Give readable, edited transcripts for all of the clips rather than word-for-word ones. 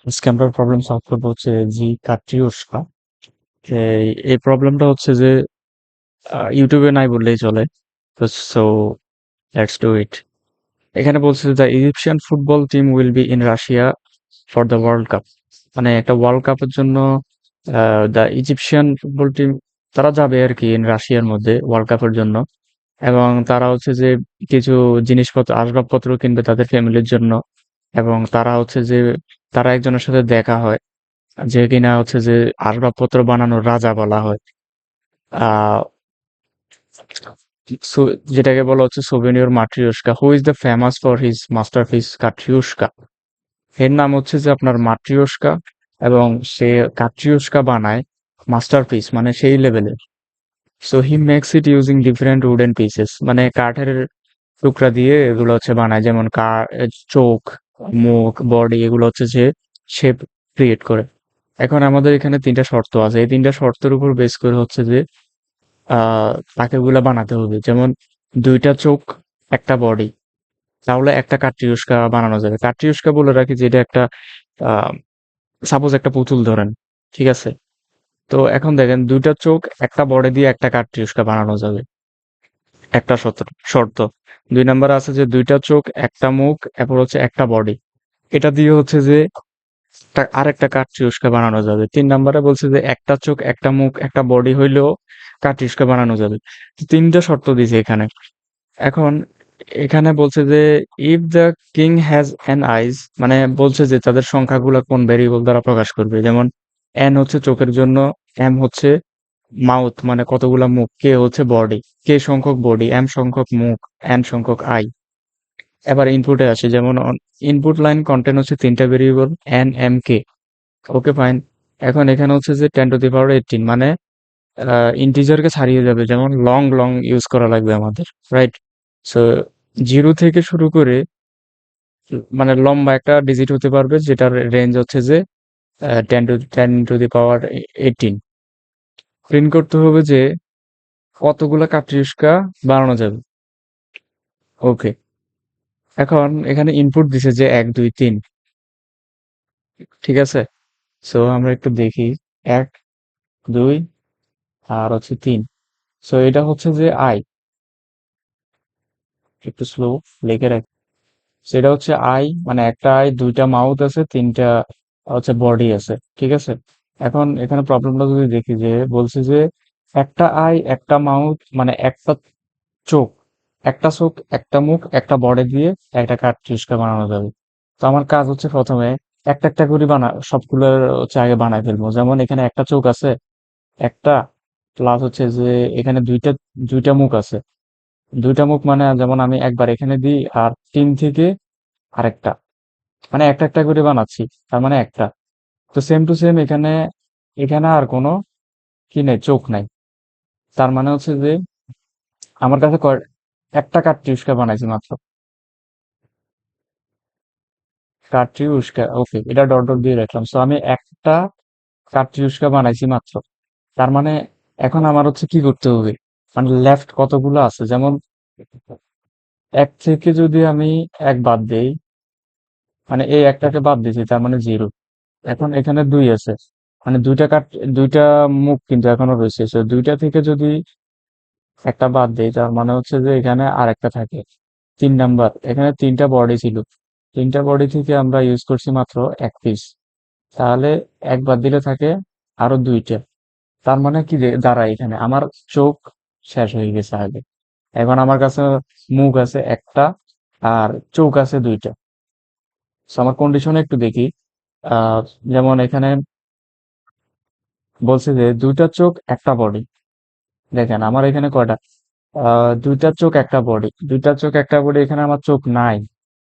আজকে আমরা problem solve করবো হচ্ছে জি কাট্রিউশকা। এই প্রবলেমটা হচ্ছে যে ইউটিউবে নাই বললেই চলে। So let's do it. এখানে বলছে the Egyptian football team will be in Russia for the world cup. মানে একটা ওয়ার্ল্ড কাপের জন্য দ্য ইজিপশিয়ান ফুটবল টিম তারা যাবে আর কি ইন রাশিয়ার মধ্যে ওয়ার্ল্ড কাপের জন্য। এবং তারা হচ্ছে যে কিছু জিনিসপত্র আসবাবপত্র কিনবে তাদের ফ্যামিলির জন্য। এবং তারা হচ্ছে যে তারা একজনের সাথে দেখা হয় যে কিনা হচ্ছে যে আসবাবপত্র বানানোর রাজা বলা হয়। আহ যেটাকে বলা হচ্ছে souvenir matryoshka, who is the famous for his masterpiece Katrioshka. এর নাম হচ্ছে যে আপনার মাট্রিয়স্কা, এবং সে কাটরিউশকা বানায় মাস্টারপিস, মানে সেই লেভেলের। So he makes it using different wooden pieces, মানে কাঠের টুকরা দিয়ে এগুলো হচ্ছে বানায়, যেমন চোখ, মুখ, বডি, এগুলো হচ্ছে যে শেপ ক্রিয়েট করে। এখন আমাদের এখানে তিনটা শর্ত আছে, এই তিনটা শর্তের উপর বেস করে হচ্ছে যে তাকে ওগুলা বানাতে হবে। যেমন দুইটা চোখ, একটা বডি, তাহলে একটা কাটরিউশকা বানানো যাবে। কাটরিউশকা বলে রাখি যে এটা একটা সাপোজ একটা পুতুল ধরেন, ঠিক আছে? তো এখন দেখেন দুইটা চোখ একটা বডি দিয়ে একটা কাটরিউশকা বানানো যাবে, একটা শর্ত। দুই নাম্বার আছে যে দুইটা চোখ একটা মুখ এরপর হচ্ছে একটা বডি, এটা দিয়ে হচ্ছে যে আরেকটা কাটরিউশকা বানানো যাবে। তিন নাম্বারে বলছে যে একটা চোখ একটা মুখ একটা বডি হইলেও কাটরিউশকা বানানো যাবে। তো তিনটা শর্ত দিছে এখানে। এখন এখানে বলছে যে if the king has an eyes, মানে বলছে যে তাদের সংখ্যাগুলো কোন ভেরিয়েবল দ্বারা প্রকাশ করবে। যেমন এন হচ্ছে চোখের জন্য, এম হচ্ছে মাউথ মানে কতগুলা মুখ, কে হচ্ছে বডি, কে সংখ্যক বডি, এম সংখ্যক মুখ, এন সংখ্যক আই। এবার ইনপুটে আসে, যেমন ইনপুট লাইন কন্টেন্ট হচ্ছে তিনটা variable N M K. Okay fine. এখন এখানে হচ্ছে যে 10⁻18, মানে ইন্টিজারকে ছাড়িয়ে যাবে, যেমন লং লং ইউজ করা লাগবে আমাদের, রাইট? সো জিরো থেকে শুরু করে মানে লম্বা একটা ডিজিট হতে পারবে যেটার রেঞ্জ হচ্ছে যে 10⁻18 প্রিন্ট করতে হবে যে কতগুলা কাটরিউশকা বানানো যাবে। ওকে, এখন এখানে ইনপুট দিছে যে 1 2 3, ঠিক আছে? সো আমরা একটু দেখি, 1 2 আর হচ্ছে 3। সো এটা হচ্ছে যে আই, একটু স্লো লিখে রাখি। সেটা হচ্ছে আই, মানে একটা আই, দুইটা মাউথ আছে, তিনটা হচ্ছে বডি আছে, ঠিক আছে? এখন এখানে প্রবলেমটা যদি দেখি, যে বলছে যে একটা আই একটা মাউথ মানে চোখ একটা চোখ একটা মুখ একটা বডি দিয়ে একটা কার্টুসকে বানানো যাবে। তো আমার কাজ হচ্ছে প্রথমে একটা একটা করে সবগুলো হচ্ছে আগে বানাই ফেলবো। যেমন এখানে একটা চোখ আছে, একটা, প্লাস হচ্ছে যে এখানে দুইটা দুইটা মুখ আছে। দুইটা মুখ মানে যেমন আমি একবার এখানে দিই আর তিন থেকে আরেকটা, মানে একটা একটা করে বানাচ্ছি, তার মানে একটা। তো সেম টু সেম এখানে, এখানে আর কোনো কি নেই, চোখ নাই। তার মানে হচ্ছে যে আমার কাছে একটা কাটরিউশকা বানাইছি মাত্র। কাটরিউশকা, ওকে, এটা ডট ডট দিয়ে রাখলাম। সো আমি একটা কাটরিউশকা বানাইছি মাত্র। তার মানে এখন আমার হচ্ছে কি করতে হবে, মানে লেফট কতগুলো আছে, যেমন এক থেকে যদি আমি এক বাদ দেই, মানে এই একটাকে বাদ দিয়েছি তার মানে জিরো। এখন এখানে দুই আছে, মানে দুইটা মুখ কিন্তু এখনো রয়েছে। So, দুইটা থেকে যদি একটা বাদ দেই তার মানে হচ্ছে যে এখানে আরেকটা থাকে। তিন নাম্বার, এখানে তিনটা বডি ছিল, তিনটা বডি থেকে আমরা ইউজ করছি মাত্র এক পিস, তাহলে এক বাদ দিলে থাকে আরো দুইটা। তার মানে কি দাঁড়ায়, এখানে আমার চোখ শেষ হয়ে গেছে আগে। এখন আমার কাছে মুখ আছে একটা আর চোখ আছে দুইটা। So, আমার কন্ডিশনে একটু দেখি। আহ যেমন এখানে বলছে যে দুইটা চোখ একটা বডি। দেখেন আমার এখানে কয়টা, দুইটা চোখ একটা বডি, দুইটা চোখ একটা বডি, এখানে আমার চোখ নাই।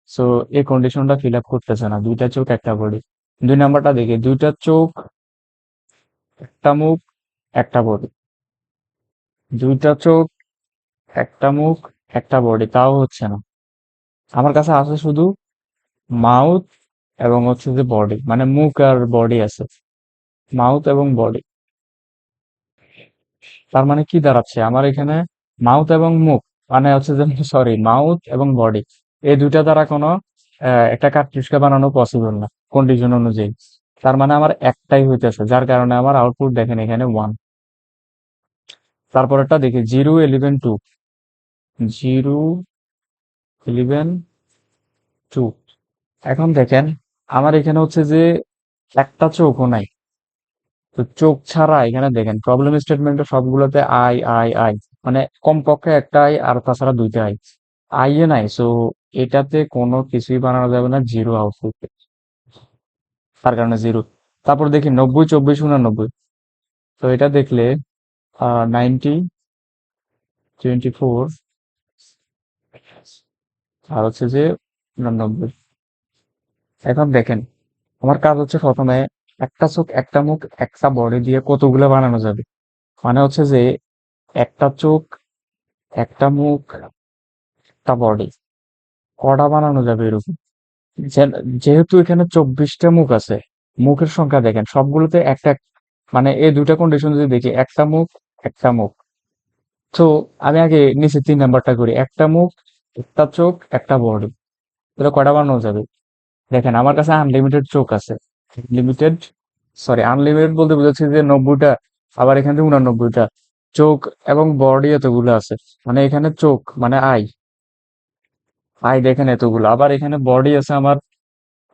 সো এই কন্ডিশনটা ফিল আপ করতেছে না, দুইটা চোখ একটা বডি। দুই নাম্বারটা দেখি, দুইটা চোখ একটা মুখ একটা বডি, দুইটা চোখ একটা মুখ একটা বডি, তাও হচ্ছে না। আমার কাছে আছে শুধু মাউথ এবং হচ্ছে যে বডি, মানে মুখ আর বডি আছে, মাউথ এবং বডি। তার মানে কি দাঁড়াচ্ছে আমার এখানে, মাউথ এবং মুখ, মানে হচ্ছে যে সরি মাউথ এবং বডি, এই দুইটা দ্বারা কোনো একটা কার্টুসকে বানানো পসিবল না। কন্ডিশন অনুযায়ী। তার মানে আমার একটাই হইতেছে, যার কারণে আমার আউটপুট দেখেন এখানে 1। তারপরেরটা দেখি 0 11 2, 0 11 2। এখন দেখেন আমার এখানে হচ্ছে যে একটা চোখও নাই। তো চোখ ছাড়া এখানে দেখেন প্রবলেম স্টেটমেন্টে সবগুলোতে আই আই আই, মানে কমপক্ষে একটা আই আর তাছাড়া দুইটা আই, আই এ নাই। সো এটাতে কোনো কিছুই বানানো যাবে না, জিরো আউটপুট, তার কারণে জিরো। তারপর দেখি 90 24 89। তো এটা দেখলে 90 24 আর হচ্ছে যে 89। এখন দেখেন আমার কাজ হচ্ছে প্রথমে একটা চোখ একটা মুখ একটা বডি দিয়ে কতগুলো বানানো যাবে, মানে হচ্ছে যে একটা চোখ একটা মুখ একটা বডি কটা বানানো যাবে এরকম। যেহেতু এখানে 24টা মুখ আছে, মুখের সংখ্যা দেখেন সবগুলোতে একটা, মানে এই দুইটা কন্ডিশন যদি দেখি একটা মুখ একটা মুখ। তো আমি আগে নিচে 3 নাম্বারটা করি, একটা মুখ একটা চোখ একটা বডি, তাহলে কয়টা বানানো যাবে? দেখেন আমার কাছে আনলিমিটেড চোখ আছে, লিমিটেড, সরি আনলিমিটেড বলতে বুঝাচ্ছি যে 90টা, আবার এখানে 89টা চোখ এবং বডি এতগুলো আছে। মানে এখানে চোখ মানে আই, আই দেখেন এতগুলো, আবার এখানে বডি আছে আমার,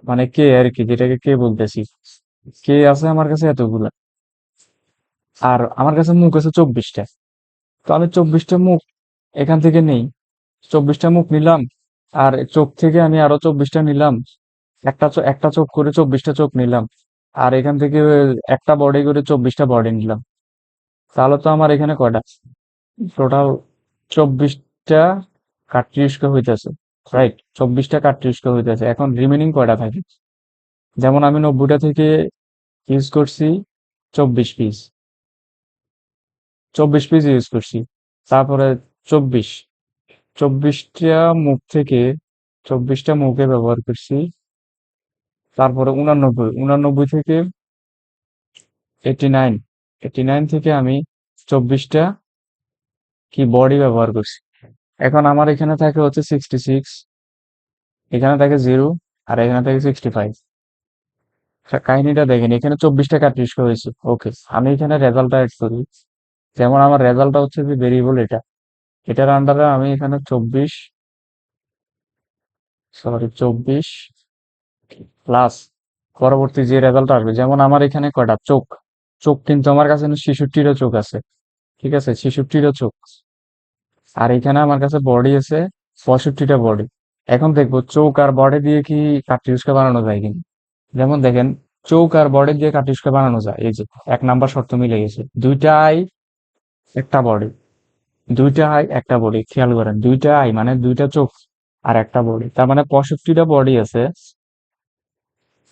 মানে কে আর কি, যেটাকে কে বলতেছি, কে আছে আমার কাছে এতগুলা। আর আমার কাছে মুখ আছে 24টা। তো আমি 24টা মুখ এখান থেকে নেই, 24টা মুখ নিলাম, আর চোখ থেকে আমি আরো 24টা নিলাম, একটা চোখ করে 24টা চোখ নিলাম, আর এখান থেকে একটা বডি করে 24টা বডি নিলাম। তাহলে তো আমার এখানে কয়টা, টোটাল 24টা কার্ট্রিজকে হইতেছে, রাইট? 24টা কার্ট্রিজকে হইতেছে। এখন রিমেনিং কয়টা থাকে? যেমন আমি 90টা থেকে ইউজ করছি 24 পিস, 24 পিস ইউজ করছি। তারপরে 24, 24টা মুখ থেকে 24টা মুখে ব্যবহার করছি। তারপরে 89, 89 থেকে 89, 89 থেকে আমি 24টা কি বডি ব্যবহার করছি। এখন আমার এখানে থাকে হচ্ছে 66, এখানে থাকে 0, আর এখানে থাকে 65। কাহিনীটা দেখেন, এখানে 24টা কার্ট্রিজ হয়েছে। ওকে, আমি এখানে রেজাল্টটা অ্যাড করি। যেমন আমার রেজাল্টটা হচ্ছে যে ভেরিয়েবল এটা, এটার আন্ডারে আমি এখানে 24 প্লাস পরবর্তী যে রেজাল্ট আসবে, যেমন আমার এখানে কয়টা চোখ, চোখ কিন্তু আমার কাছে 66টা চোখ আছে, ঠিক আছে, 66টা চোখ। আর এখানে আমার কাছে বডি আছে 65টা বডি। এখন দেখবো চোখ আর বডি দিয়ে কি কার্ট্রিজকে বানানো যায় কিনা। যেমন দেখেন চোখ আর বডি দিয়ে কার্ট্রিজকে বানানো যায়, এই যে 1 নাম্বার শর্ত মিলে গেছে, দুইটা আই একটা বডি, দুইটা আই একটা বডি, খেয়াল করেন দুইটা আই মানে দুইটা চোখ আর একটা বডি, তার মানে 65টা বডি আছে,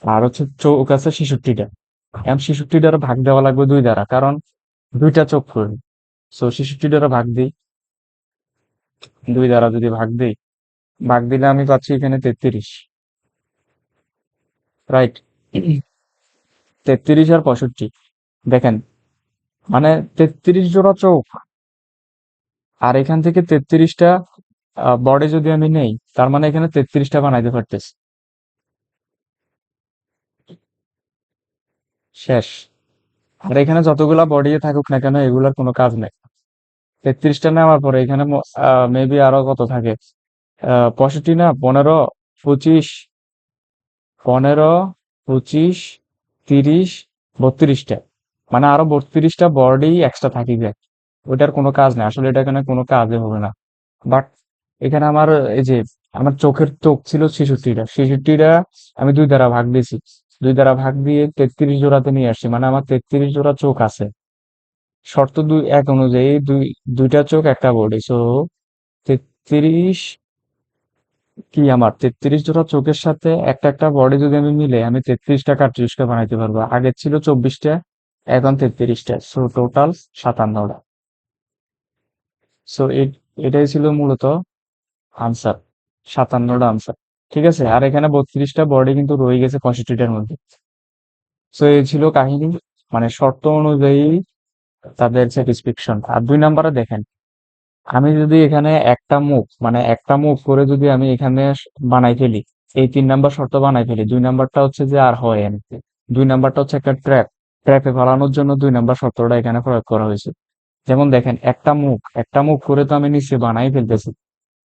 আর হচ্ছে চোখ আছে 66টা। এখন 66টার ভাগ দেওয়া লাগবে 2 দ্বারা, কারণ দুইটা চোখ করবে। সো 66টার ভাগ দিই, 2 দ্বারা যদি ভাগ দিই, ভাগ দিলে আমি পাচ্ছি এখানে 33, রাইট? 33 আর 65, দেখেন মানে 33 জোড়া চোখ, আর এখান থেকে 33টা বডি যদি আমি নেই, তার মানে এখানে 33টা বানাইতে পারতেছি। শেষ। আর এখানে যতগুলা বডি থাকুক না কেন এগুলার কোনো কাজ নেই। 33টা নেওয়ার পরে এখানে মেবি আরো কত থাকে, 65 না 15, 25, 15, 25, 30, 32টা, মানে আরো 32টা বডি এক্সট্রা থাকি যায়। ওইটার কোনো কাজ নেই আসলে, এটা এখানে কোনো কাজে হবে না। বাট এখানে আমার এই যে আমার চোখের চোখ ছিল 66টা, 66টা আমি 2 দ্বারা ভাগ দিয়েছি, 2 দ্বারা ভাগ দিয়ে 33 জোড়াতে নিয়ে আসছি, মানে আমার 33 জোড়া চোখ আছে। শর্ত দুই এক অনুযায়ী দুইটা চোখ একটা বডি, সো 33, কি আমার 33 জোড়া চোখের সাথে একটা একটা বডি যদি আমি মিলে আমি 33টা কার্ট্রিজকে বানাইতে পারবো। আগে ছিল 24টা, এখন 33টা, সো টোটাল 57টা। সো এটাই ছিল মূলত আনসার, 57টা আনসার। ঠিক আছে, আর এখানে 32টা বডি কিন্তু রয়ে গেছে 65টার মধ্যে। সো এই ছিল কাহিনী, মানে শর্ত অনুযায়ী তাদের স্যাটিসফ্যাকশন। আর 2 নাম্বারে দেখেন, আমি যদি এখানে একটা মুখ, মানে একটা মুখ করে যদি আমি এখানে বানাই ফেলি, এই 3 নাম্বার শর্ত বানাই ফেলি, 2 নাম্বারটা হচ্ছে যে আর হয় না। 2 নাম্বারটা হচ্ছে একটা ট্র্যাপে ফালানোর জন্য 2 নাম্বার শর্তটা এখানে প্রয়োগ করা হয়েছে। যেমন দেখেন, একটা মুখ করে তো আমি নিচে বানাই ফেলতেছি।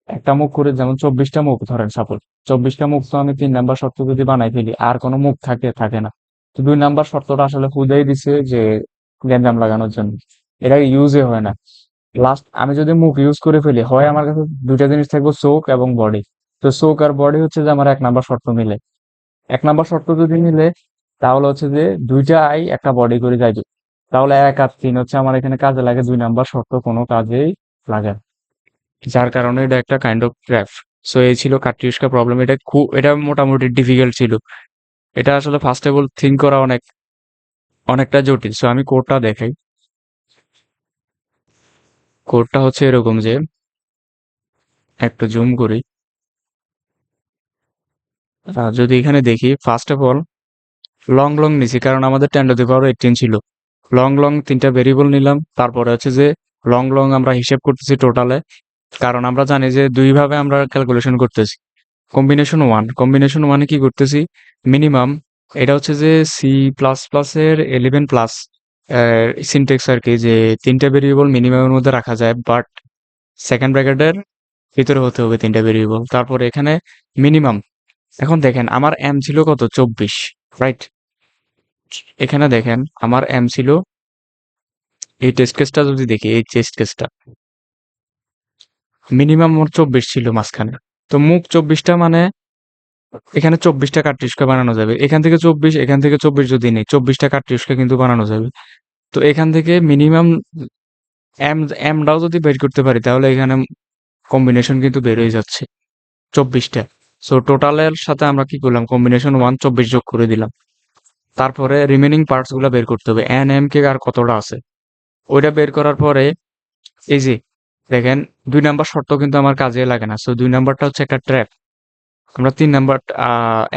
একটা মুখ করে, যেমন 24টা মুখ ধরেন সাপোজ, 24টা মুখ তো আমি 3 নাম্বার শর্ত যদি বানাই ফেলি, আর কোনো মুখ থাকে না। তো 2 নাম্বার শর্তটা আসলে হুদাই দিছে যে গ্যাঞ্জাম লাগানোর জন্য, এটা ইউজে হয় না। লাস্ট আমি যদি মুখ ইউজ করে ফেলি, হয় আমার কাছে দুইটা জিনিস থাকবো, চোখ এবং বডি। তো চোখ আর বডি হচ্ছে যে আমার 1 নাম্বার শর্ত মিলে। 1 নাম্বার শর্ত যদি মিলে, তাহলে হচ্ছে যে দুইটা আই একটা বডি করে যাইবে। তাহলে 1 আর 3 হচ্ছে আমার এখানে কাজে লাগে, 2 নাম্বার শর্ত কোনো কাজেই লাগে না। যার কারণে এটা একটা কাইন্ড অফ ট্র্যাপ। সো এই ছিল কাটিউস্কা প্রবলেম। এটা মোটামুটি ডিফিকাল্ট ছিল। এটা আসলে ফার্স্ট অফ অল থিঙ্ক করা অনেকটা জটিল। সো আমি কোডটা দেখাই। কোডটা হচ্ছে এরকম যে, একটু জুম করি। যদি এখানে দেখি, first of all long long নিছি, কারণ আমাদের 10⁻18 ছিল। লং লং 3টা ভেরিয়েবল নিলাম। তারপরে হচ্ছে যে লং লং আমরা হিসেব করতেছি টোটালে, কারণ আমরা জানি যে দুইভাবে আমরা ক্যালকুলেশন করতেছি। কম্বিনেশন ওয়ানে কি করতেছি, মিনিমাম, এটা হচ্ছে যে সি প্লাস প্লাস এর 11 প্লাস সিনটেক্স আর কি, যে 3টা ভেরিয়েবল মিনিমামের মধ্যে রাখা যায়, বাট সেকেন্ড ব্র্যাকেটের ভিতরে হতে হবে 3টা ভেরিয়েবল। তারপরে এখানে মিনিমাম। এখন দেখেন আমার এম ছিল কত, 24, রাইট? এখানে দেখেন আমার এম ছিল, এই টেস্ট কেসটা যদি দেখি, এই টেস্ট কেসটা মিনিমাম মোট 24 ছিল মাঝখানে। তো মুখ 24টা মানে এখানে 24টা কাটরিস্কা বানানো যাবে। এখান থেকে 24, এখান থেকে 24 যদি নেই, 24টা কাটরিস্কা কিন্তু বানানো যাবে। তো এখান থেকে মিনিমাম এম এমটাও যদি বের করতে পারি, তাহলে এখানে কম্বিনেশন কিন্তু বের হয়ে যাচ্ছে 24টা। সো টোটালের সাথে আমরা কি করলাম, কম্বিনেশন ওয়ান 24 যোগ করে দিলাম। তারপরে রিমেনিং পার্টস গুলা বের করতে হবে, এন এম কে আর কতটা আছে ওইটা বের করার পরে, এই যে দেখেন 2 নাম্বার শর্ত কিন্তু আমার কাজে লাগে না। সো 2 নাম্বারটা হচ্ছে একটা ট্র্যাপ। আমরা 3 নাম্বার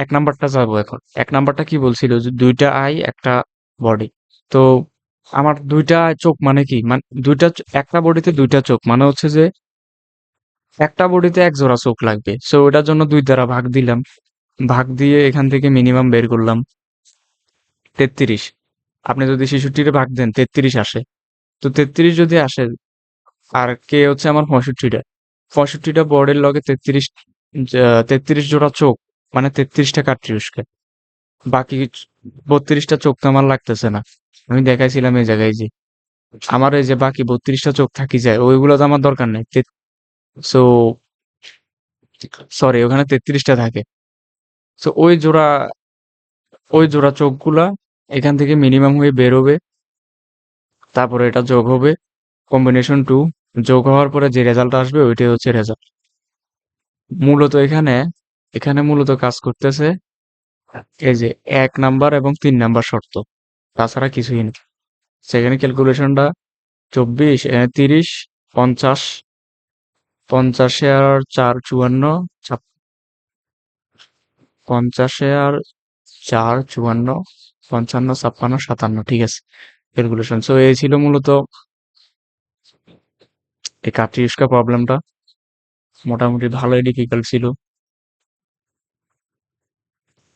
1 নাম্বারটা যাবো এখন। 1 নাম্বারটা কি বলছিল, যে দুইটা আই একটা বডি। তো আমার দুইটা চোখ মানে কি, মানে একটা বডিতে দুইটা চোখ মানে হচ্ছে যে একটা বডিতে এক জোড়া চোখ লাগবে। সো ওটার জন্য 2 দ্বারা ভাগ দিলাম। ভাগ দিয়ে এখান থেকে মিনিমাম বের করলাম 33। আপনি যদি 66 ভাগ দেন 33 আসে। তো 33 যদি আসে, আর কে হচ্ছে আমার 65টা, 65টা বোর্ডের লগে 33 জোড়া চোখ, মানে 33টা কাট্রিউসকে। বাকি 32টা চোখ তো আমার লাগতেছে না। আমি দেখাইছিলাম এই জায়গায় যে আমার এই যে বাকি 32টা চোখ থাকি যায়, ওইগুলো তো আমার দরকার নেই। সো সরি, ওখানে 33টা থাকে। সো ওই জোড়া চোখগুলা এখান থেকে মিনিমাম হয়ে বের হবে। তারপরে এটা যোগ হবে, কম্বিনেশন টু, যোগ হওয়ার পরে যে রেজাল্ট আসবে ওইটাই হচ্ছে রেজাল্ট। মূলত এখানে এখানে মূলত কাজ করতেছে এই যে 1 নাম্বার এবং 3 নাম্বার শর্ত, তাছাড়া কিছুই না। সেখানে ক্যালকুলেশনটা 24, 30, 50, 50-এ আর 4 54, 50-এ আর 4 54, 55, 56, 57, ঠিক আছে ক্যালকুলেশন। সো এই ছিল মূলত এই কাটিউস্কা প্রবলেমটা। মোটামুটি ভালোই ডিফিকাল্ট ছিল।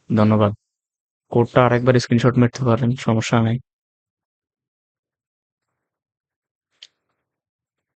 ধন্যবাদ। কোডটা আরেকবার স্ক্রিনশট মারতে পারেন, সমস্যা নাই।